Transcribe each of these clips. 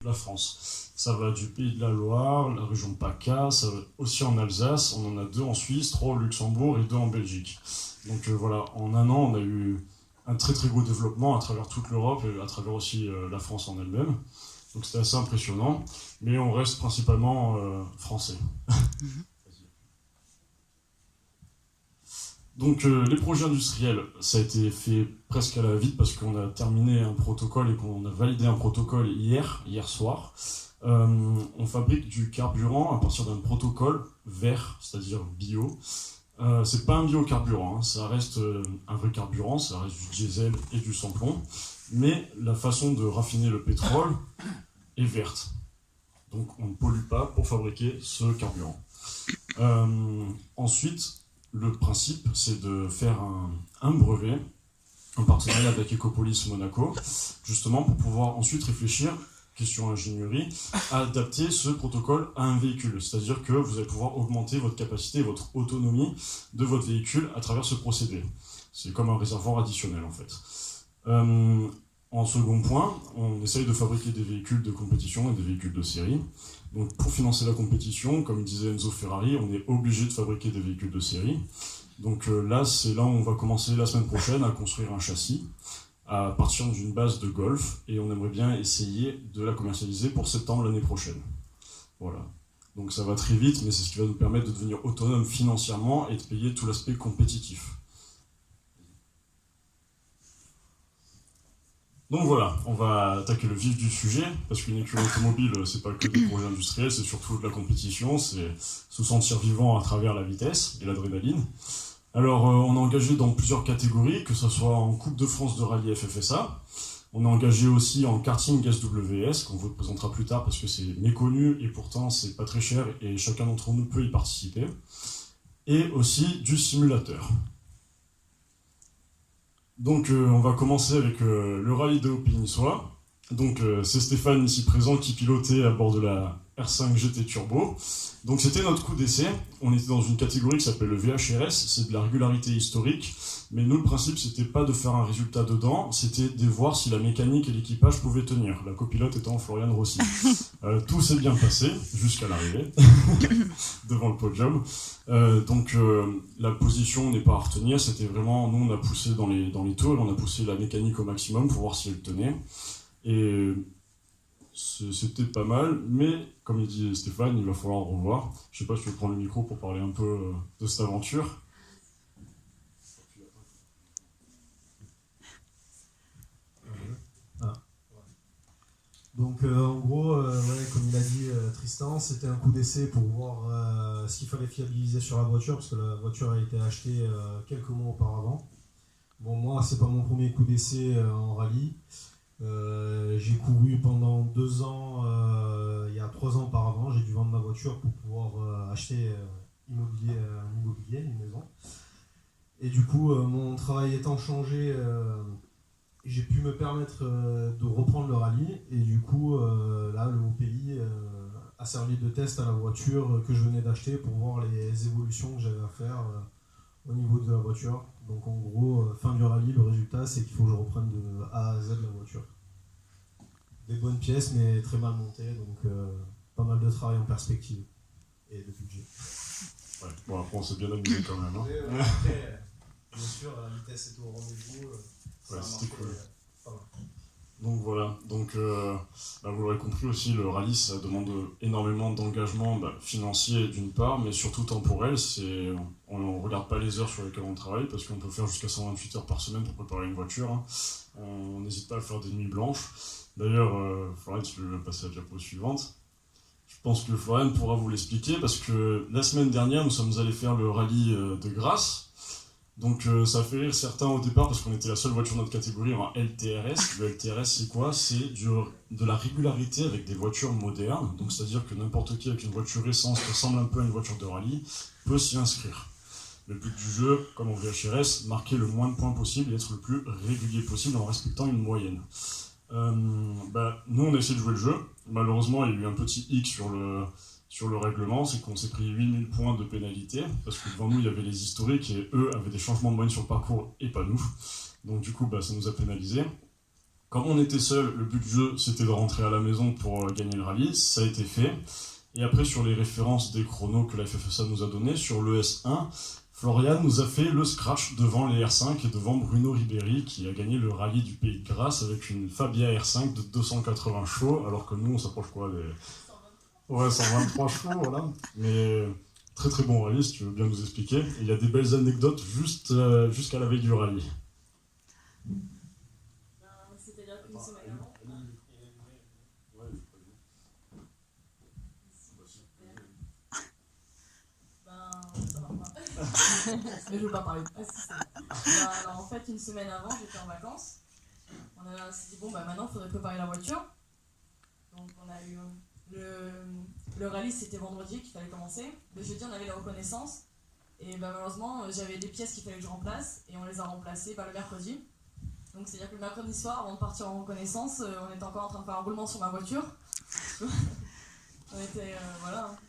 la France. Ça va du Pays de la Loire, la région PACA, ça va aussi en Alsace, on en a 2 en Suisse, 3 au Luxembourg et 2 en Belgique. Donc voilà, en un an, on a eu un très très gros développement à travers toute l'Europe et à travers aussi la France en elle-même. Donc c'était assez impressionnant, mais on reste principalement français. Donc les projets industriels, ça a été fait presque à la vite parce qu'on a terminé un protocole et qu'on a validé un protocole hier soir. On fabrique du carburant à partir d'un protocole vert, c'est-à-dire bio. C'est pas un biocarburant, hein, ça reste un vrai carburant, ça reste du diesel et du sans-plomb, mais la façon de raffiner le pétrole est verte. Donc on ne pollue pas pour fabriquer ce carburant. Ensuite, le principe, c'est de faire un brevet en partenariat avec Ecopolis Monaco, justement pour pouvoir ensuite réfléchir, question ingénierie, à adapter ce protocole à un véhicule. C'est-à-dire que vous allez pouvoir augmenter votre capacité, votre autonomie de votre véhicule à travers ce procédé. C'est comme un réservoir additionnel en fait. En second point, on essaye de fabriquer des véhicules de compétition et des véhicules de série. Donc pour financer la compétition, comme disait Enzo Ferrari, on est obligé de fabriquer des véhicules de série. Donc là, c'est là où on va commencer la semaine prochaine à construire un châssis à partir d'une base de Golf et on aimerait bien essayer de la commercialiser pour septembre l'année prochaine. Voilà. Donc ça va très vite, mais c'est ce qui va nous permettre de devenir autonome financièrement et de payer tout l'aspect compétitif. Donc voilà, on va attaquer le vif du sujet, parce qu'une écurie automobile, c'est pas que des projets industriels, c'est surtout de la compétition, c'est se sentir vivant à travers la vitesse et l'adrénaline. Alors, on est engagé dans plusieurs catégories, que ce soit en Coupe de France de rallye FFSA, on est engagé aussi en karting SWS, qu'on vous présentera plus tard parce que c'est méconnu et pourtant c'est pas très cher et chacun d'entre nous peut y participer, et aussi du simulateur. Donc on va commencer avec le rallye de Haut-Pénissois. Donc c'est Stéphane ici présent qui pilotait à bord de la R5 GT Turbo. Donc c'était notre coup d'essai. On était dans une catégorie qui s'appelle le VHRS, c'est de la régularité historique. Mais nous, le principe, c'était pas de faire un résultat dedans, c'était de voir si la mécanique et l'équipage pouvaient tenir. La copilote étant Floriane Rossi. Tout s'est bien passé, jusqu'à l'arrivée, devant le podium. Donc la position n'est pas à retenir, c'était vraiment, nous on a poussé dans les tours, et on a poussé la mécanique au maximum pour voir si elle tenait. Et c'était pas mal, mais comme il dit Stéphane, il va falloir revoir. Je sais pas si tu veux prendre le micro pour parler un peu de cette aventure. Donc en gros, comme il a dit Tristan, c'était un coup d'essai pour voir ce qu'il fallait fiabiliser sur la voiture, parce que la voiture a été achetée quelques mois auparavant. Bon, moi, c'est pas mon premier coup d'essai en rallye. J'ai couru pendant 2 ans, il y a 3 ans auparavant, j'ai dû vendre ma voiture pour pouvoir acheter un immobilier, une maison. Et du coup, mon travail étant changé, j'ai pu me permettre de reprendre le rallye. Et du coup, là, le Haut-Pays a servi de test à la voiture que je venais d'acheter pour voir les évolutions que j'avais à faire au niveau de la voiture. Donc en gros, fin du rallye, le résultat, c'est qu'il faut que je reprenne de A à Z la voiture. Des bonnes pièces, mais très mal montées, donc pas mal de travail en perspective et de budget. Ouais, bon, après on s'est bien amusé quand même. Hein. Et, après, bien sûr, la vitesse était au rendez-vous. Ouais, c'était cool. Donc voilà, donc vous l'aurez compris aussi, le rallye ça demande énormément d'engagement financier d'une part, mais surtout temporel. On ne regarde pas les heures sur lesquelles on travaille parce qu'on peut faire jusqu'à 128 heures par semaine pour préparer une voiture. Hein. On n'hésite pas à faire des nuits blanches. D'ailleurs, Florian, tu peux passer à la diapo suivante. Je pense que Florian pourra vous l'expliquer parce que la semaine dernière, nous sommes allés faire le rallye de Grasse. Donc ça fait rire certains au départ parce qu'on était la seule voiture de notre catégorie en LTRS. Le LTRS c'est quoi? C'est de la régularité avec des voitures modernes. Donc c'est-à-dire que n'importe qui avec une voiture récente qui ressemble un peu à une voiture de rallye peut s'y inscrire. Le but du jeu, comme en VHRS, marquer le moins de points possible et être le plus régulier possible en respectant une moyenne. Nous on a essayé de jouer le jeu. Malheureusement il y a eu un petit hic sur le règlement, c'est qu'on s'est pris 8000 points de pénalité, parce que devant nous, il y avait les historiques, et eux avaient des changements de moyenne sur le parcours, et pas nous. Donc du coup, ça nous a pénalisé. Comme on était seul, le but du jeu c'était de rentrer à la maison pour gagner le rallye, ça a été fait. Et après sur les références des chronos que la FFSA nous a donné, sur le S1, Florian nous a fait le scratch devant les R5 et devant Bruno Ribéry qui a gagné le rallye du Pays de Grasse avec une Fabia R5 de 280 chevaux, alors que nous on s'approche quoi les... Ouais, 123 chevaux, voilà. Mais très très bon rallye si tu veux bien nous expliquer. Et il y a des belles anecdotes juste jusqu'à la veille du rallye. C'est-à-dire qu'une semaine avant. Ça va pas. Mais je veux pas parler. Alors en fait, une semaine avant, j'étais en vacances. On s'est dit, bon, maintenant, il faudrait préparer la voiture. Donc on a eu le rallye, c'était vendredi qu'il fallait commencer. Le jeudi, on avait la reconnaissance. Et malheureusement, j'avais des pièces qu'il fallait que je remplace. Et on les a remplacées le mercredi. Donc c'est-à-dire que le mercredi soir, avant de partir en reconnaissance, on était encore en train de faire un roulement sur ma voiture. On était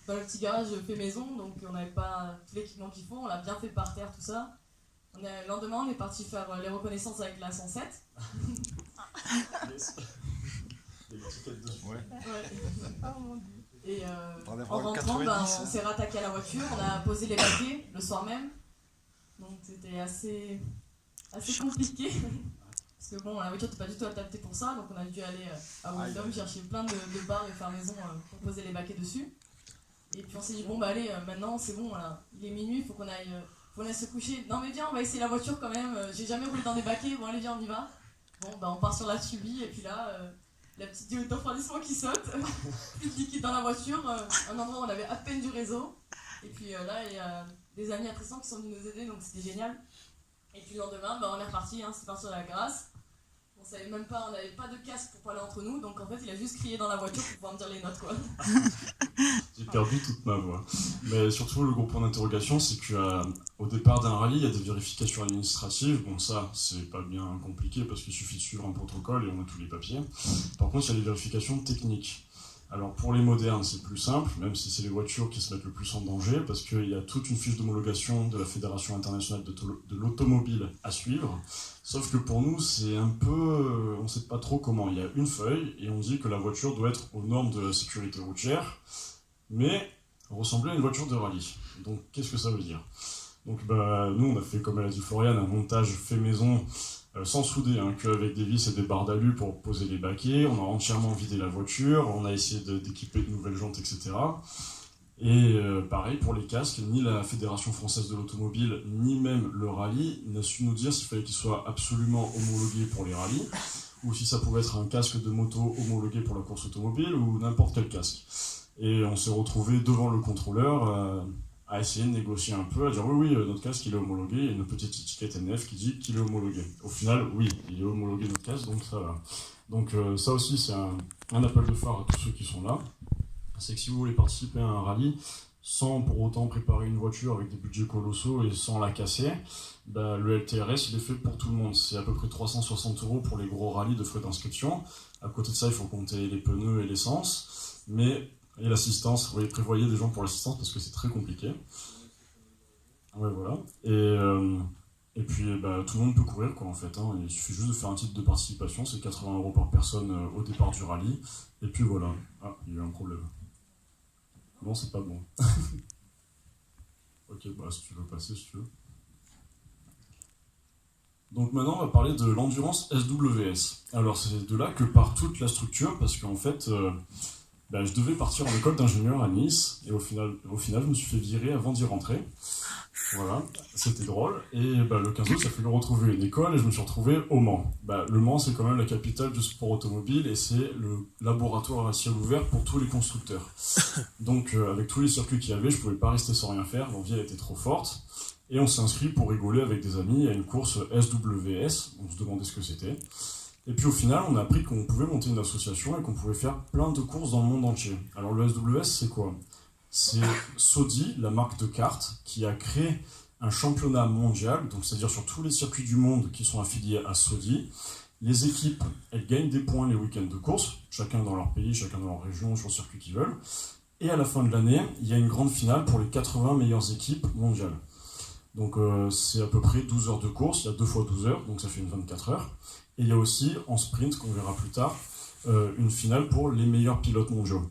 dans le petit garage fait maison, donc on n'avait pas tout l'équipement qu'il faut, on l'a bien fait par terre, tout ça. Le lendemain, on est parti faire les reconnaissances avec la 107. Ouais. Et en rentrant, on s'est rattaqué à la voiture, on a posé les papiers le soir même. Donc c'était assez compliqué. Parce que bon, la voiture n'était pas du tout adaptée pour ça, donc on a dû aller à Wildom chercher plein de barres et faire maison pour poser les baquets dessus. Et puis on s'est dit, bon bah allez, maintenant c'est bon, voilà. Il est minuit, faut qu'on aille se coucher. Non mais viens, on va essayer la voiture quand même, j'ai jamais roulé dans des baquets, bon allez viens, on y va. Bon bah on part sur la tubi, et puis là, la petite durée de refroidissement qui saute, plus de liquide dans la voiture, un endroit où on avait à peine du réseau. Et puis là, il y a des amis à Tristan qui sont venus nous aider, donc c'était génial. Et puis le lendemain, on est reparti, c'est parti sur la Grasse. On savait même pas, on n'avait pas de casque pour parler entre nous, donc en fait il a juste crié dans la voiture pour pouvoir me dire les notes quoi. J'ai perdu toute ma voix. Mais surtout le gros point d'interrogation, c'est qu'au départ d'un rallye, il y a des vérifications administratives. Bon ça, c'est pas bien compliqué parce qu'il suffit de suivre un protocole et on a tous les papiers. Par contre, il y a les vérifications techniques. Alors pour les modernes, c'est plus simple, même si c'est les voitures qui se mettent le plus en danger, parce qu'il y a toute une fiche d'homologation de la Fédération internationale de l'automobile à suivre. Sauf que pour nous, c'est un peu... on ne sait pas trop comment. Il y a une feuille et on dit que la voiture doit être aux normes de la sécurité routière, mais ressembler à une voiture de rallye. Donc qu'est-ce que ça veut dire ? Donc nous, on a fait, comme elle a dit Florian, un montage fait maison, sans souder, qu'avec des vis et des barres d'alu pour poser les baquets. On a entièrement vidé la voiture, on a essayé d'équiper de nouvelles jantes, etc. Et pareil pour les casques, ni la Fédération française de l'automobile, ni même le rallye n'a su nous dire s'il fallait qu'il soit absolument homologué pour les rallyes, ou si ça pouvait être un casque de moto homologué pour la course automobile, ou n'importe quel casque. Et on s'est retrouvé devant le contrôleur à essayer de négocier un peu, à dire oui, notre casque il est homologué, il y a une petite étiquette NF qui dit qu'il est homologué. Au final, oui, il est homologué notre casque, donc ça va. Donc ça aussi c'est un appel de phare à tous ceux qui sont là. C'est que si vous voulez participer à un rallye, sans pour autant préparer une voiture avec des budgets colossaux et sans la casser, le LTRS il est fait pour tout le monde. C'est à peu près 360 € pour les gros rallyes de frais d'inscription. À côté de ça, il faut compter les pneus et l'essence. Et l'assistance, vous prévoyez des gens pour l'assistance parce que c'est très compliqué. Ouais, voilà. Et puis tout le monde peut courir quoi en fait. Il suffit juste de faire un titre de participation, c'est 80 € par personne au départ du rallye. Et puis voilà. Ah, il y a eu un problème. Non, c'est pas bon. Ok, si tu veux passer, si tu veux. Donc maintenant, on va parler de l'endurance SWS. Alors c'est de là que part toute la structure parce qu'en fait... je devais partir en école d'ingénieur à Nice et au final, je me suis fait virer avant d'y rentrer. Voilà, c'était drôle. Et le 15 août, ça fait me retrouver une école et je me suis retrouvé au Mans. Le Mans, c'est quand même la capitale du sport automobile et c'est le laboratoire à ciel ouvert pour tous les constructeurs. Donc, avec tous les circuits qu'il y avait, je pouvais pas rester sans rien faire. L'envie, elle était trop forte. Et on s'est inscrit pour rigoler avec des amis à une course SWS. On se demandait ce que c'était. Et puis au final, on a appris qu'on pouvait monter une association et qu'on pouvait faire plein de courses dans le monde entier. Alors le SWS, c'est quoi ? C'est Sodi, la marque de cartes, qui a créé un championnat mondial, donc c'est-à-dire sur tous les circuits du monde qui sont affiliés à Sodi. Les équipes, elles gagnent des points les week-ends de course, chacun dans leur pays, chacun dans leur région, sur le circuit qu'ils veulent. Et à la fin de l'année, il y a une grande finale pour les 80 meilleures équipes mondiales. Donc c'est à peu près 12 heures de course, il y a 2 fois 12 heures, donc ça fait une 24 heures. Et il y a aussi en sprint, qu'on verra plus tard, une finale pour les meilleurs pilotes mondiaux.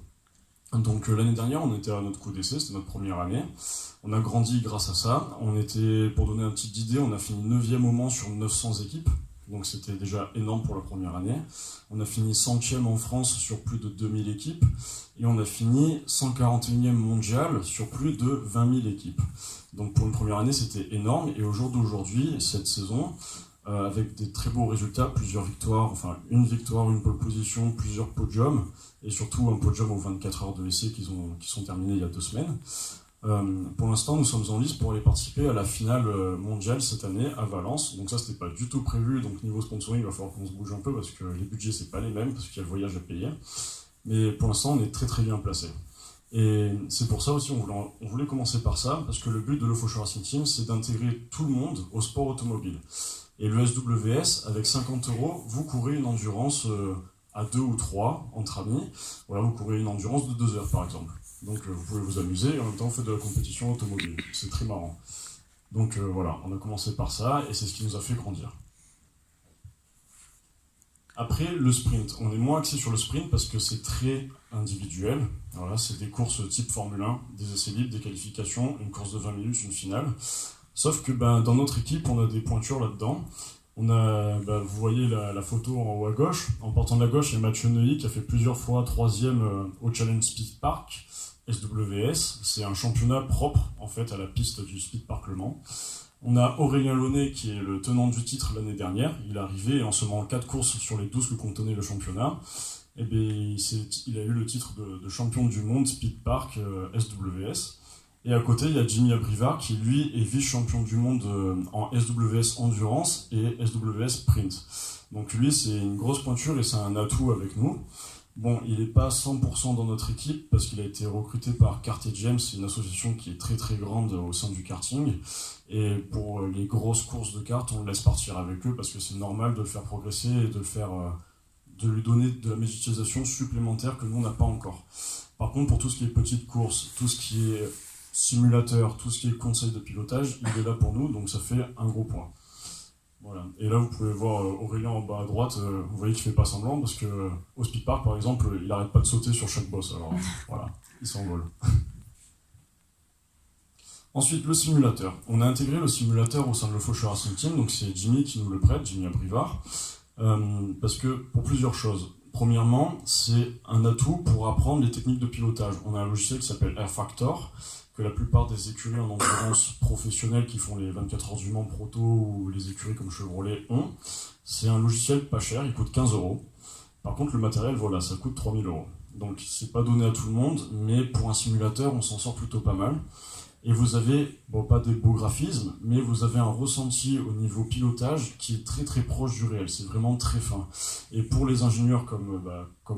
Donc l'année dernière, on était à notre coup d'essai, c'était notre première année. On a grandi grâce à ça. On était, pour donner une petite idée, on a fini 9e au Mans sur 900 équipes. Donc c'était déjà énorme pour la première année. On a fini 100e en France sur plus de 2000 équipes. Et on a fini 141e mondial sur plus de 20 000 équipes. Donc pour une première année, c'était énorme. Et au jour d'aujourd'hui, cette saison, avec des très beaux résultats, plusieurs victoires, enfin une victoire, une pole position, plusieurs podiums, et surtout un podium aux 24 heures de essai qui sont terminés il y a 2 semaines. Pour l'instant, nous sommes en lice pour aller participer à la finale mondiale cette année à Valence. Donc ça, c'était pas du tout prévu. Donc niveau sponsoring, il va falloir qu'on se bouge un peu parce que les budgets, c'est pas les mêmes, parce qu'il y a le voyage à payer. Mais pour l'instant, on est très très bien placé. Et c'est pour ça aussi, on voulait commencer par ça, parce que le but de l'Eufaucheur Racing Team, c'est d'intégrer tout le monde au sport automobile. Et le SWS, avec 50 €, vous courez une endurance à 2 ou 3 entre amis. Voilà, vous courez une endurance de 2 heures par exemple. Donc vous pouvez vous amuser et en même temps vous faites de la compétition automobile. C'est très marrant. Donc voilà, on a commencé par ça et c'est ce qui nous a fait grandir. Après, le sprint. On est moins axé sur le sprint parce que c'est très individuel. Voilà, c'est des courses type Formule 1, des essais libres, des qualifications, une course de 20 minutes, une finale. Sauf que dans notre équipe, on a des pointures là-dedans. On a, vous voyez la photo en haut à gauche. En partant de la gauche, il y a Mathieu Neuilly qui a fait plusieurs fois 3e au Challenge Speed Park, SWS. C'est un championnat propre en fait à la piste du Speed Park Le Mans. On a Aurélien Launay qui est le tenant du titre l'année dernière. Il est arrivé en seulement 4 courses sur les 12 que contenait le championnat. Et il a eu le titre de champion du monde Speed Park SWS. Et à côté, il y a Jimmy Abrivard qui, lui, est vice-champion du monde en SWS Endurance et SWS Sprint. Donc lui, c'est une grosse pointure et c'est un atout avec nous. Bon, il n'est pas 100% dans notre équipe parce qu'il a été recruté par Kart & James, c'est une association qui est très très grande au sein du karting. Et pour les grosses courses de kart, on le laisse partir avec eux parce que c'est normal de le faire progresser et de lui donner de la médiatisation supplémentaire que nous, on n'a pas encore. Par contre, pour tout ce qui est petites courses, tout ce qui est simulateur, tout ce qui est conseil de pilotage, il est là pour nous, donc ça fait un gros point. Voilà. Et là, vous pouvez voir Aurélien en bas à droite, vous voyez qu'il fait pas semblant, parce que au Speed Park, par exemple, il arrête pas de sauter sur chaque boss, alors voilà, il s'envole. Ensuite, le simulateur. On a intégré le simulateur au sein de l'Eufaucheur Racing Team, donc c'est Jimmy qui nous le prête, Jimmy Abrivard, parce que pour plusieurs choses. Premièrement, c'est un atout pour apprendre les techniques de pilotage. On a un logiciel qui s'appelle Air Factor, que la plupart des écuries en endurance professionnelles qui font les 24 heures du Mans Proto ou les écuries comme Chevrolet ont. C'est un logiciel pas cher, il coûte 15 €. Par contre, le matériel, voilà, ça coûte 3000 €. Donc, c'est pas donné à tout le monde, mais pour un simulateur, on s'en sort plutôt pas mal. Et vous avez, bon, pas des beaux graphismes, mais vous avez un ressenti au niveau pilotage qui est très très proche du réel, c'est vraiment très fin. Et pour les ingénieurs comme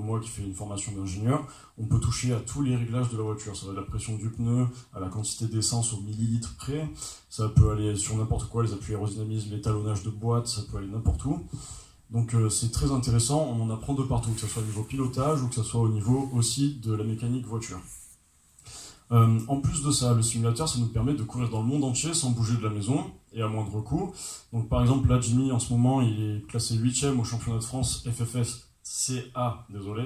moi qui fais une formation d'ingénieur, on peut toucher à tous les réglages de la voiture. Ça va de la pression du pneu, à la quantité d'essence au millilitre près, ça peut aller sur n'importe quoi, les appuis aérodynamisme, l'étalonnage de boîte, ça peut aller n'importe où. Donc c'est très intéressant, on en apprend de partout, que ce soit au niveau pilotage ou que ce soit au niveau aussi de la mécanique voiture. En plus de ça, le simulateur, ça nous permet de courir dans le monde entier sans bouger de la maison et à moindre coût. Donc par exemple, là, Jimmy, en ce moment, il est classé 8e au championnat de France FFS-CA, désolé,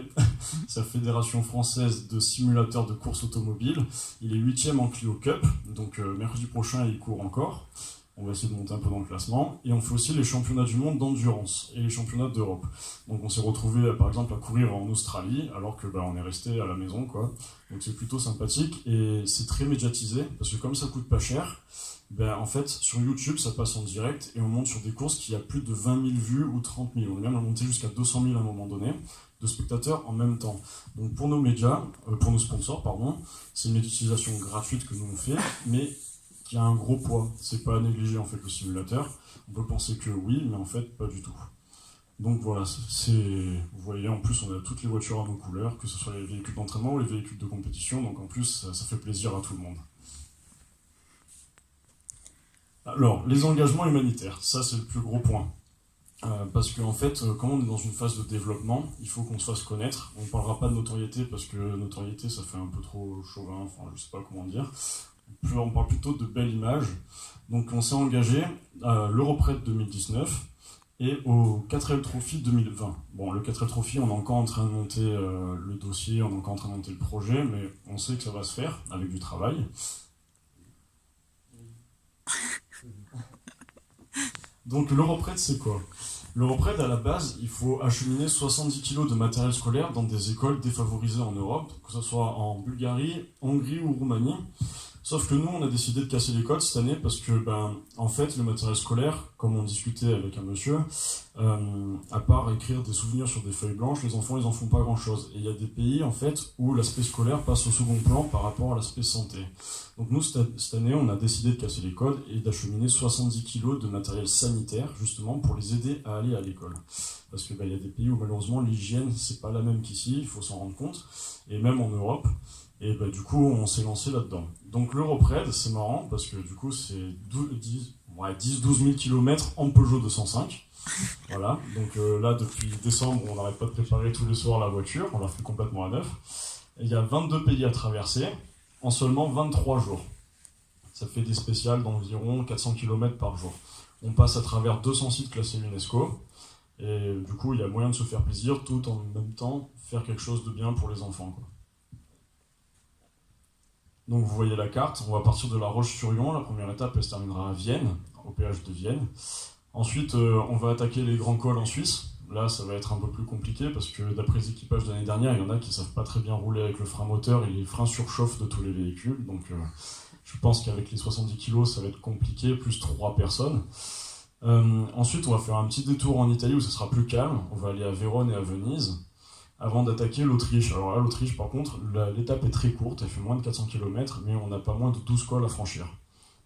c'est la Fédération Française de Simulateurs de Course Automobile. Il est 8e en Clio Cup, donc mercredi prochain, il court encore. On va essayer de monter un peu dans le classement. Et on fait aussi les championnats du monde d'endurance et les championnats d'Europe. Donc on s'est retrouvé par exemple à courir en Australie alors que on est resté à la maison, quoi. Donc c'est plutôt sympathique et c'est très médiatisé parce que comme ça coûte pas cher, en fait sur YouTube ça passe en direct et on monte sur des courses qui a plus de 20 000 vues ou 30 000. On est même monté jusqu'à 200 000 à un moment donné de spectateurs en même temps. Donc pour nos médias, pour nos sponsors, pardon, c'est une médiatisation gratuite que nous on fait, mais qui a un gros poids. C'est pas à négliger en fait le simulateur. On peut penser que oui, mais en fait pas du tout. Donc voilà, vous voyez, en plus on a toutes les voitures à nos couleurs, que ce soit les véhicules d'entraînement ou les véhicules de compétition, donc en plus ça fait plaisir à tout le monde. Alors, les engagements humanitaires, ça c'est le plus gros point. Parce qu'en fait, quand on est dans une phase de développement, il faut qu'on se fasse connaître. On ne parlera pas de notoriété parce que notoriété ça fait un peu trop chauvin, enfin je sais pas comment dire. on parle plutôt de belles images. Donc on s'est engagé à l'Europred 2019 et au 4L Trophy 2020. Bon, le 4L Trophy, on est encore en train de monter le dossier, on est encore en train de monter le projet, mais on sait que ça va se faire avec du travail. Donc l'Europred, c'est quoi? L'Europred, à la base, il faut acheminer 70 kg de matériel scolaire dans des écoles défavorisées en Europe, que ce soit en Bulgarie, Hongrie ou Roumanie. Sauf que nous, on a décidé de casser les codes cette année parce que, en fait, le matériel scolaire, comme on discutait avec un monsieur, à part écrire des souvenirs sur des feuilles blanches, les enfants, ils en font pas grand-chose. Et il y a des pays, en fait, où l'aspect scolaire passe au second plan par rapport à l'aspect santé. Donc nous, cette année, on a décidé de casser les codes et d'acheminer 70 kg de matériel sanitaire, justement, pour les aider à aller à l'école. Parce que, il y a des pays où, malheureusement, l'hygiène, c'est pas la même qu'ici, il faut s'en rendre compte. Et même en Europe. Et du coup, on s'est lancé là-dedans. Donc l'Europred, c'est marrant parce que du coup, c'est 10-12 000 km en Peugeot 205. Voilà. Donc là, depuis décembre, on n'arrête pas de préparer tous les soirs la voiture. On l'a fait complètement à neuf. Et il y a 22 pays à traverser en seulement 23 jours. Ça fait des spéciales d'environ 400 km par jour. On passe à travers 200 sites classés UNESCO. Et du coup, il y a moyen de se faire plaisir tout en même temps faire quelque chose de bien pour les enfants, quoi. Donc vous voyez la carte, on va partir de La Roche-sur-Yon, la première étape elle se terminera à Vienne, au péage de Vienne. Ensuite on va attaquer les grands cols en Suisse. Là ça va être un peu plus compliqué parce que d'après les équipages de l'année dernière, il y en a qui ne savent pas très bien rouler avec le frein moteur et les freins surchauffent de tous les véhicules. Donc je pense qu'avec les 70 kg ça va être compliqué, plus 3 personnes. Ensuite on va faire un petit détour en Italie où ce sera plus calme, on va aller à Vérone et à Venise. Avant d'attaquer l'Autriche. Alors là, l'Autriche, par contre, l'étape est très courte, elle fait moins de 400 km, mais on n'a pas moins de 12 cols à franchir.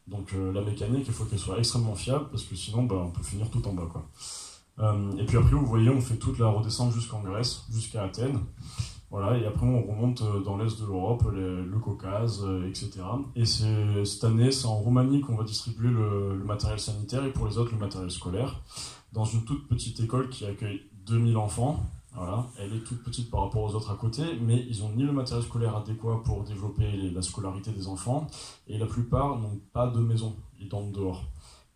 Donc la mécanique, il faut qu'elle soit extrêmement fiable, parce que sinon, on peut finir tout en bas, quoi. Et puis après, vous voyez, on fait toute la redescente jusqu'en Grèce, jusqu'à Athènes. Voilà, et après, on remonte dans l'est de l'Europe, le Caucase, etc. Et cette année, c'est en Roumanie qu'on va distribuer le matériel sanitaire, et pour les autres, le matériel scolaire, dans une toute petite école qui accueille 2000 enfants. Voilà, elle est toute petite par rapport aux autres à côté, mais ils n'ont ni le matériel scolaire adéquat pour développer la scolarité des enfants, et la plupart n'ont pas de maison, ils dorment dehors.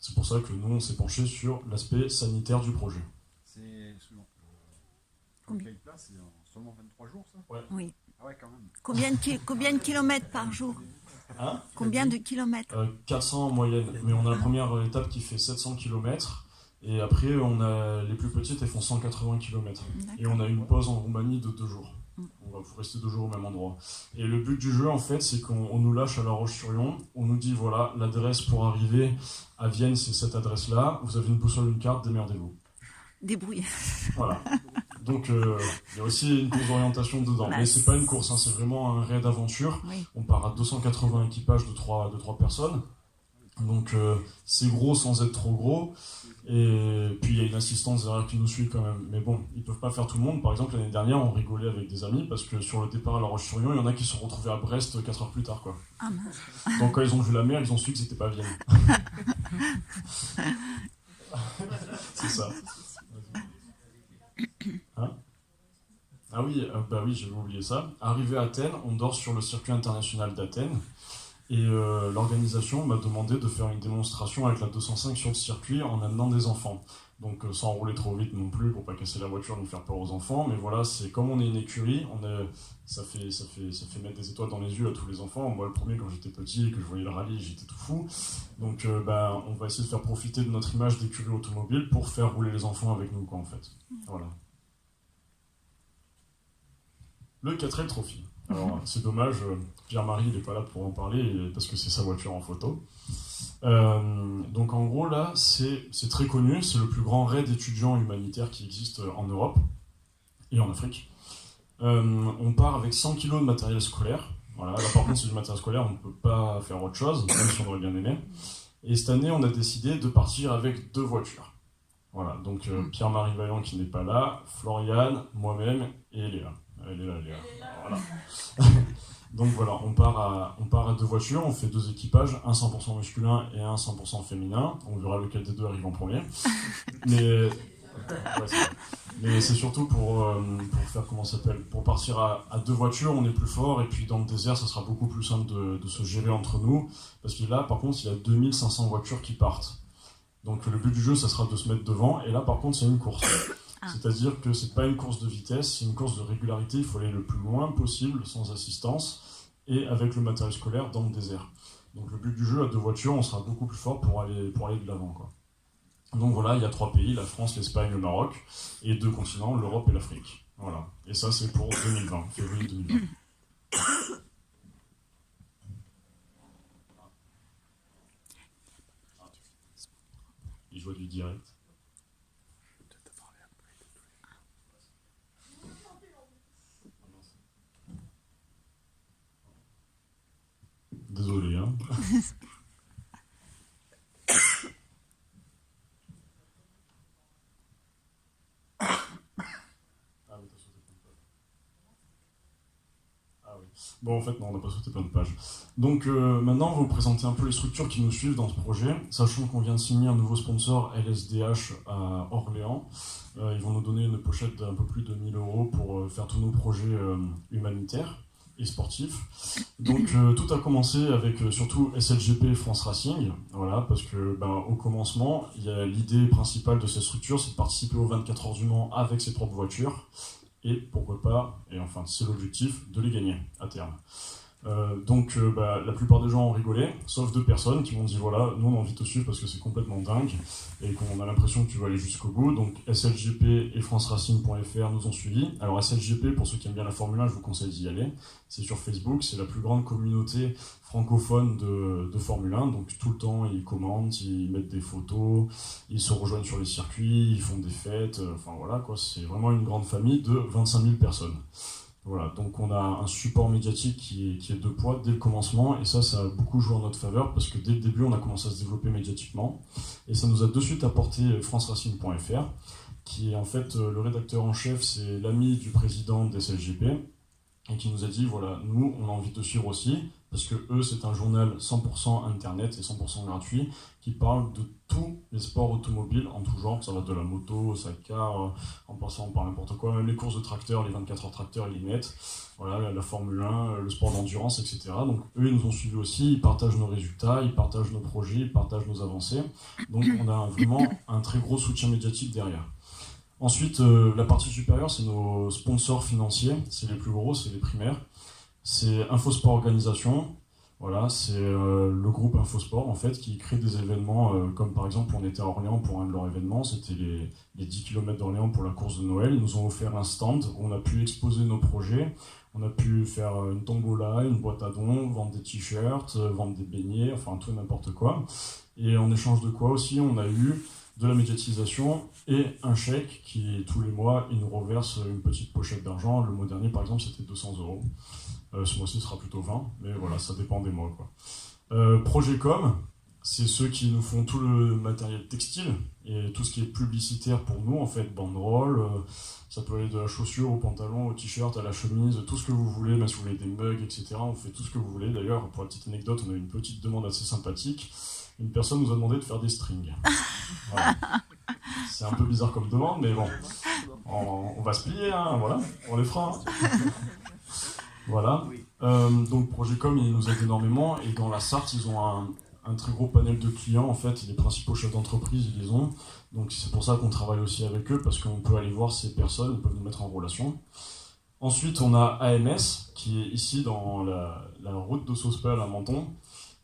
C'est pour ça que nous, on s'est penché sur l'aspect sanitaire du projet. C'est selon quelle place, c'est seulement 23 jours, ça? Ouais. Oui. Ah ouais, quand même. Combien de kilomètres par jour? Combien de kilomètres? 400 en moyenne, mais on a la première étape qui fait 700 km. Et après, on a les plus petites, elles font 180 km. Et on a une pause en Roumanie de 2 jours. On va rester 2 jours au même endroit. Et le but du jeu, en fait, c'est qu'on nous lâche à La Roche-sur-Yon. On nous dit, voilà, l'adresse pour arriver à Vienne, c'est cette adresse-là. Vous avez une boussole, une carte, démerdez-vous. Débrouillez. Voilà. Donc, il y a aussi une course d'orientation dedans. Mais c'est pas une course, c'est vraiment un raid d'aventure. Oui. On part à 280 équipages de 3 personnes. Donc, c'est gros sans être trop gros. Et puis il y a une assistance derrière qui nous suit quand même. Mais bon, ils peuvent pas faire tout le monde. Par exemple, l'année dernière, on rigolait avec des amis parce que sur le départ à La Roche-sur-Yon, il y en a qui se sont retrouvés à Brest 4 heures plus tard, quoi. Ah mince. Donc quand ils ont vu la mer, ils ont su que c'était pas Vienne. C'est ça. Hein? Ah oui, oui, j'avais oublié ça. Arrivé à Athènes, on dort sur le circuit international d'Athènes. Et l'organisation m'a demandé de faire une démonstration avec la 205 sur le circuit en amenant des enfants. Donc sans rouler trop vite non plus pour pas casser la voiture ni faire peur aux enfants. Mais voilà, c'est comme on est une écurie, ça fait mettre des étoiles dans les yeux à tous les enfants. Moi le premier quand j'étais petit et que je voyais le rallye, j'étais tout fou. Donc on va essayer de faire profiter de notre image d'écurie automobile pour faire rouler les enfants avec nous, quoi, en fait. Voilà. Le 4L Trophy. Alors, c'est dommage, Pierre-Marie n'est pas là pour en parler parce que c'est sa voiture en photo. Donc, en gros, là, c'est très connu, c'est le plus grand raid étudiant humanitaire qui existe en Europe et en Afrique. On part avec 100 kg de matériel scolaire. Voilà, là, par contre, c'est du matériel scolaire, on ne peut pas faire autre chose, même si on aurait bien aimé. Et cette année, on a décidé de partir avec 2 voitures. Voilà, donc Pierre-Marie Vaillant qui n'est pas là, Floriane, moi-même et Léa. Elle est là, Léa. Voilà. Donc voilà, on part à 2 voitures, on fait 2 équipages, un 100% masculin et un 100% féminin. On verra lequel des 2 arrive en premier. Mais Ouais, mais c'est surtout pour faire, comment ça s'appelle, pour partir à 2 voitures, on est plus fort, et puis dans le désert, ça sera beaucoup plus simple de se gérer entre nous, parce que là, par contre, il y a 2500 voitures qui partent. Donc le but du jeu, ça sera de se mettre devant, et là, par contre, c'est une course. C'est-à-dire que c'est pas une course de vitesse, c'est une course de régularité, il faut aller le plus loin possible, sans assistance, et avec le matériel scolaire dans le désert. Donc le but du jeu, à 2 voitures, on sera beaucoup plus fort pour aller de l'avant, quoi. Donc voilà, il y a 3 pays, la France, l'Espagne, le Maroc, et 2 continents, l'Europe et l'Afrique. Voilà. Et ça, c'est pour 2020, février 2020. Il joue du direct. Désolé, hein. Bon, en fait, non, on n'a pas sauté plein de pages. Donc, maintenant, on va vous présenter un peu les structures qui nous suivent dans ce projet, sachant qu'on vient de signer un nouveau sponsor, LSDH, à Orléans. Ils vont nous donner une pochette d'un peu plus de 1 000 € pour faire tous nos projets humanitaires et sportifs. Donc, tout a commencé avec surtout SLGP et France Racing, voilà, parce que, au commencement, il y a l'idée principale de cette structure, c'est de participer aux 24 heures du Mans avec ses propres voitures. Et pourquoi pas, et enfin c'est l'objectif, de les gagner à terme. Donc la plupart des gens ont rigolé, sauf 2 personnes qui m'ont dit voilà, nous on a envie de te suivre parce que c'est complètement dingue et qu'on a l'impression que tu vas aller jusqu'au bout. Donc SLGP et FranceRacing.fr nous ont suivis. Alors SLGP, pour ceux qui aiment bien la Formule 1, je vous conseille d'y aller. C'est sur Facebook, c'est la plus grande communauté francophone de Formule 1. Donc tout le temps ils commentent, ils mettent des photos, ils se rejoignent sur les circuits, ils font des fêtes, enfin voilà quoi, c'est vraiment une grande famille de 25 000 personnes. Voilà, donc on a un support médiatique qui est de poids dès le commencement, et ça a beaucoup joué en notre faveur, parce que dès le début, on a commencé à se développer médiatiquement, et ça nous a de suite apporté FranceRacing.fr, qui est en fait le rédacteur en chef, c'est l'ami du président des SLGP, et qui nous a dit, voilà, nous, on a envie de suivre aussi, parce que eux, c'est un journal 100% internet et 100% gratuit, qui parle de tous les sports automobiles en tout genre, ça va de la moto au sidecar, en passant par n'importe quoi, même les courses de tracteurs, les 24 heures tracteurs, ils les mettent, voilà, la Formule 1, le sport d'endurance, etc. Donc eux, ils nous ont suivis aussi, ils partagent nos résultats, ils partagent nos projets, ils partagent nos avancées, donc on a vraiment un très gros soutien médiatique derrière. Ensuite, la partie supérieure, c'est nos sponsors financiers, c'est les plus gros, c'est les primaires. C'est Infosport Organisation, voilà, c'est le groupe Infosport en fait qui crée des événements comme par exemple on était à Orléans pour un de leurs événements, c'était les 10 km d'Orléans pour la course de Noël. Ils nous ont offert un stand où on a pu exposer nos projets, on a pu faire une tombola, une boîte à dons, vendre des t-shirts, vendre des beignets, enfin tout et n'importe quoi. Et en échange de quoi aussi on a eu de la médiatisation et un chèque qui tous les mois ils nous reversent une petite pochette d'argent. Le mois dernier par exemple c'était 200 €. Ce mois-ci sera plutôt 20, mais voilà, ça dépend des mois, quoi. Projecom, c'est ceux qui nous font tout le matériel textile et tout ce qui est publicitaire pour nous, en fait, banderole, ça peut aller de la chaussure au pantalon, au t-shirt, à la chemise, tout ce que vous voulez, même si vous voulez des mugs, etc. On fait tout ce que vous voulez. D'ailleurs, pour la petite anecdote, on a une petite demande assez sympathique. Une personne nous a demandé de faire des strings. Voilà. C'est un peu bizarre comme demande, mais bon, on va se plier, hein, voilà, on les fera. Hein. Voilà, donc Projecom il nous aide énormément, et dans la Sarthe ils ont un très gros panel de clients en fait, les principaux chefs d'entreprise ils les ont, donc c'est pour ça qu'on travaille aussi avec eux, parce qu'on peut aller voir ces personnes, ils peuvent nous mettre en relation. Ensuite on a AMS qui est ici dans la route de Sospel à Menton,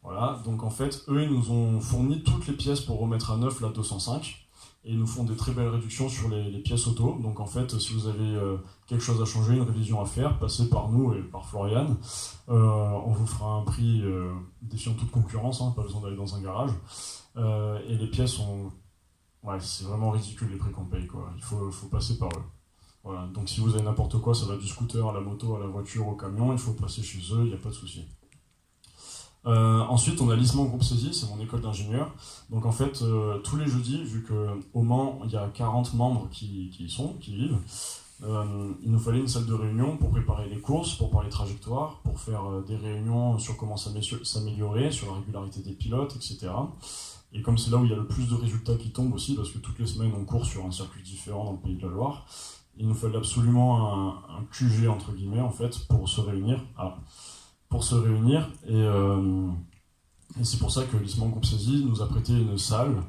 voilà, donc en fait eux ils nous ont fourni toutes les pièces pour remettre à neuf la 205, et ils nous font des très belles réductions sur les pièces auto. Donc en fait, si vous avez quelque chose à changer, une révision à faire, passez par nous et par Florian. On vous fera un prix défiant toute concurrence, hein, pas besoin d'aller dans un garage. Et les pièces sont... Ouais, c'est vraiment ridicule les prix qu'on paye, quoi. Il faut passer par eux. Voilà. Donc si vous avez n'importe quoi, ça va du scooter à la moto, à la voiture, au camion, il faut passer chez eux, il n'y a pas de souci. Ensuite, on a l'ISMAN Groupe Saisie, c'est mon école d'ingénieur. Donc en fait, tous les jeudis, vu qu'au Mans, il y a 40 membres qui vivent, il nous fallait une salle de réunion pour préparer les courses, pour parler trajectoire, pour faire des réunions sur comment s'améliorer, sur la régularité des pilotes, etc. Et comme c'est là où il y a le plus de résultats qui tombent aussi, parce que toutes les semaines on court sur un circuit différent dans le Pays de la Loire, il nous fallait absolument un QG entre guillemets en fait pour se réunir. Et c'est pour ça que l'ISMAN Groupe Saisie nous a prêté une salle.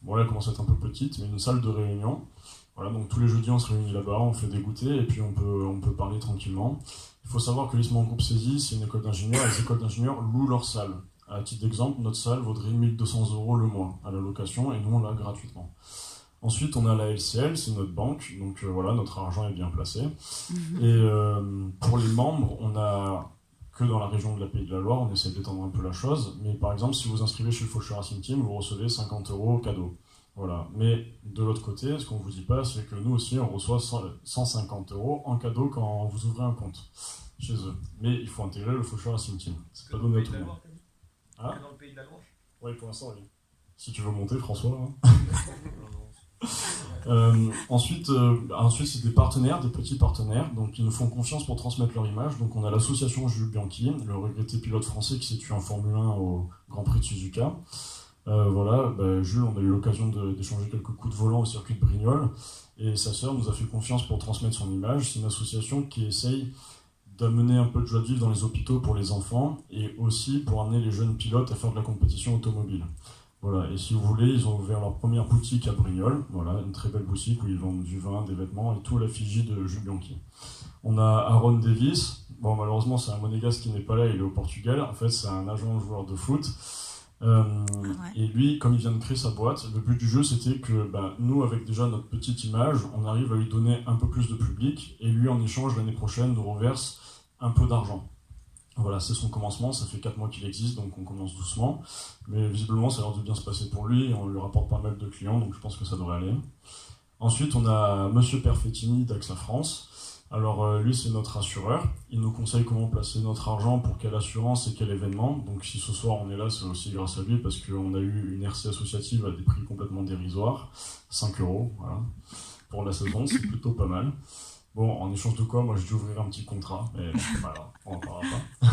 Bon là elle commence à être un peu petite, mais une salle de réunion. Voilà, donc tous les jeudis on se réunit là-bas, on fait des goûters et puis on peut parler tranquillement. Il faut savoir que l'ISMAN Groupe Saisie, c'est une école d'ingénieurs, et les écoles d'ingénieurs louent leur salle. À titre d'exemple, notre salle vaudrait 1 200 € le mois à la location et nous on l'a gratuitement. Ensuite, on a la LCL, c'est notre banque, donc voilà, notre argent est bien placé. Et pour les membres, on a que dans la région de la Pays de la Loire, on essaie d'étendre un peu la chose, mais par exemple, si vous inscrivez chez le Faucheur Racing Team, vous recevez 50 € cadeau. Voilà. Mais de l'autre côté, ce qu'on ne vous dit pas, c'est que nous aussi, on reçoit 150 € en cadeau quand vous ouvrez un compte chez eux. Mais il faut intégrer le Faucheur Racing Team. C'est pas donné à tout le monde. Dans le Pays de la Loire ? Oui, pour l'instant, oui. Si tu veux monter, François. Ensuite, c'est des partenaires, des petits partenaires, donc ils nous font confiance pour transmettre leur image. Donc on a l'association Jules Bianchi, le regretté pilote français qui s'est tué en Formule 1 au Grand Prix de Suzuka. Jules, on a eu l'occasion d'échanger quelques coups de volant au circuit de Brignoles, et sa sœur nous a fait confiance pour transmettre son image. C'est une association qui essaye d'amener un peu de joie de vivre dans les hôpitaux pour les enfants, et aussi pour amener les jeunes pilotes à faire de la compétition automobile. Voilà, et si vous voulez, ils ont ouvert leur première boutique à Brignoles, voilà, une très belle boutique où ils vendent du vin, des vêtements et tout à l'effigie de Jules Bianchi. On a Aaron Davis, bon malheureusement c'est un monégasque qui n'est pas là, il est au Portugal, en fait c'est un agent joueur de foot. Et lui, comme il vient de créer sa boîte, le but du jeu c'était que nous, avec déjà notre petite image, on arrive à lui donner un peu plus de public, et lui en échange l'année prochaine nous reverse un peu d'argent. Voilà, c'est son commencement, ça fait 4 mois qu'il existe, donc on commence doucement. Mais visiblement, ça a l'air de bien se passer pour lui, on lui rapporte pas mal de clients, donc je pense que ça devrait aller. Ensuite, on a Monsieur Perfettini d'AXA France. Alors, lui, c'est notre assureur. Il nous conseille comment placer notre argent pour quelle assurance et quel événement. Donc, si ce soir on est là, c'est aussi grâce à lui, parce qu'on a eu une RC associative à des prix complètement dérisoires. 5 €, voilà. Pour la saison, c'est plutôt pas mal. Bon, en échange de quoi, moi j'ai dû ouvrir un petit contrat, mais voilà, on en parlera pas.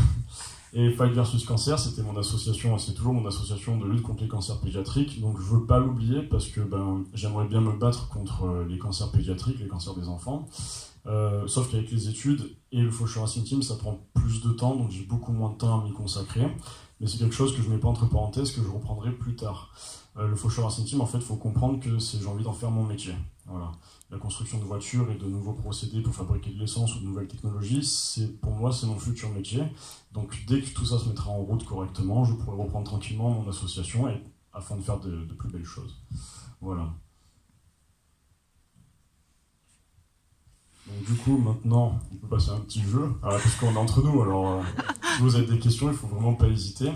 Et Fight vs Cancer, c'était mon association, c'est toujours mon association de lutte contre les cancers pédiatriques, donc je veux pas l'oublier parce que j'aimerais bien me battre contre les cancers pédiatriques, les cancers des enfants. Sauf qu'avec les études et le Faucheur Racing Team, ça prend plus de temps, donc j'ai beaucoup moins de temps à m'y consacrer. Mais c'est quelque chose que je mets pas entre parenthèses, que je reprendrai plus tard. Le Faucheur Racing Team, en fait, il faut comprendre que j'ai envie d'en faire mon métier. Voilà. La construction de voitures et de nouveaux procédés pour fabriquer de l'essence ou de nouvelles technologies, pour moi, c'est mon futur métier. Donc dès que tout ça se mettra en route correctement, je pourrai reprendre tranquillement mon association afin de faire de plus belles choses. Voilà. Donc du coup, maintenant, on peut passer à un petit jeu, parce qu'on est entre nous, alors si vous avez des questions, il ne faut vraiment pas hésiter.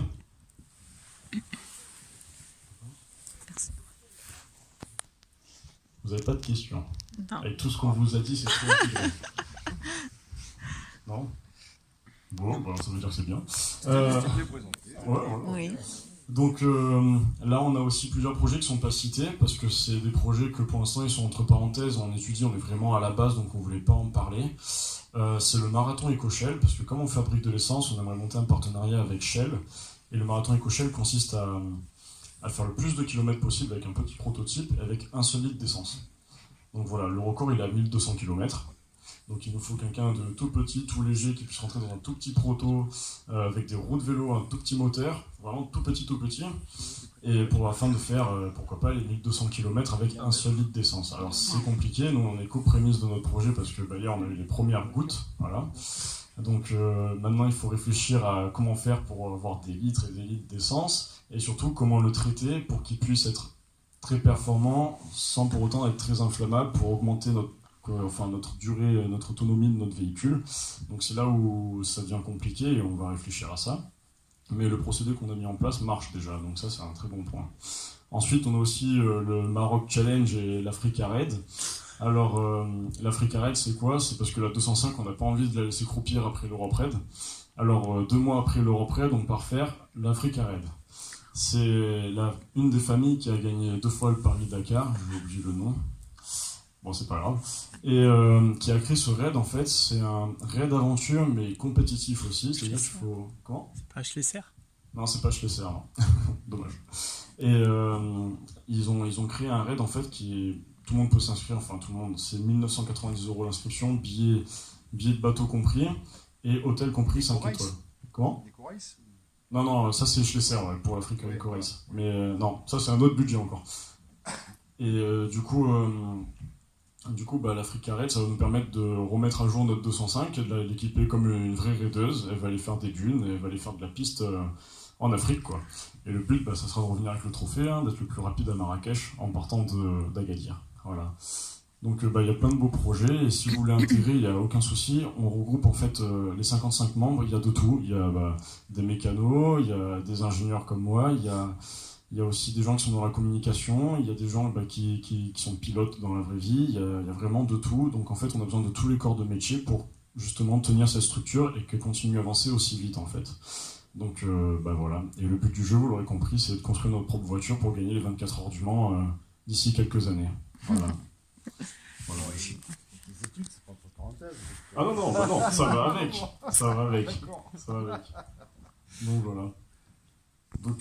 Vous n'avez pas de questions? Non. Avec tout ce qu'on vous a dit, c'est trop intelligent. Non? Bon, ça veut dire que c'est bien. Oui. Donc là, on a aussi plusieurs projets qui ne sont pas cités, parce que c'est des projets que pour l'instant, ils sont entre parenthèses, on étudie, on est vraiment à la base, donc on ne voulait pas en parler. C'est le marathon EcoShell, parce que comme on fabrique de l'essence, on aimerait monter un partenariat avec Shell, et le marathon EcoShell consiste à faire le plus de kilomètres possible avec un petit prototype et avec 1 seul litre d'essence. Donc voilà, le record il est à 1200 km. Donc il nous faut quelqu'un de tout petit, tout léger, qui puisse rentrer dans un tout petit proto, avec des roues de vélo, un tout petit moteur, vraiment tout petit, et afin de faire, pourquoi pas, les 1200 km avec 1 seul litre d'essence. Alors c'est compliqué, nous on est qu'aux-prémices de notre projet parce que hier on a eu les premières gouttes, voilà. Donc maintenant il faut réfléchir à comment faire pour avoir des litres et des litres d'essence, et surtout comment le traiter pour qu'il puisse être très performant sans pour autant être très inflammable pour augmenter notre durée, notre autonomie de notre véhicule. Donc c'est là où ça devient compliqué et on va réfléchir à ça. Mais le procédé qu'on a mis en place marche déjà, donc ça c'est un très bon point. Ensuite on a aussi le Maroc Challenge et l'Africa Raid. Alors l'Africa Raid c'est quoi? C'est parce que la 205 on n'a pas envie de la laisser croupir après l'Europe Raid. Alors 2 mois après l'Europe Raid on part faire l'Africa Raid. C'est une des familles qui a gagné 2 fois le Paris Dakar, j'ai oublié le nom. Bon, c'est pas grave. Et qui a créé ce raid, en fait, c'est un raid aventure, mais compétitif aussi. C'est-à-dire qu'il faut... Comment? Pas Schlesser? Non, c'est pas Schlesser, non. Dommage. Et ils ont créé un raid en fait tout le monde peut s'inscrire, enfin tout le monde, c'est 1990 € l'inscription, billet de bateau compris, et hôtel compris 5 étoiles. Comment ? Non, ça c'est Schlesser, ouais, pour l'Afrique avec Corace. Mais non, ça c'est un autre budget encore. Et du coup, l'Africa Raid, ça va nous permettre de remettre à jour notre 205 et de l'équiper comme une vraie raideuse. Elle va aller faire des dunes, elle va aller faire de la piste en Afrique, quoi. Et le but, ça sera de revenir avec le trophée, d'être le plus rapide à Marrakech en partant d'Agadir. Voilà. Donc il y a plein de beaux projets, et si vous voulez intégrer, il n'y a aucun souci. On regroupe en fait les 55 membres, il y a de tout. Il y a des mécanos, il y a des ingénieurs comme moi, il y a aussi des gens qui sont dans la communication, il y a des gens qui sont pilotes dans la vraie vie, il y a vraiment de tout. Donc en fait, on a besoin de tous les corps de métier pour justement tenir cette structure et qu'elle continue à avancer aussi vite en fait. Donc voilà. Et le but du jeu, vous l'aurez compris, c'est de construire notre propre voiture pour gagner les 24 heures du Mans d'ici quelques années. Voilà. Voilà. Les études, c'est pas entre parenthèses. Ah non, ça va avec. Ça va avec. Donc voilà.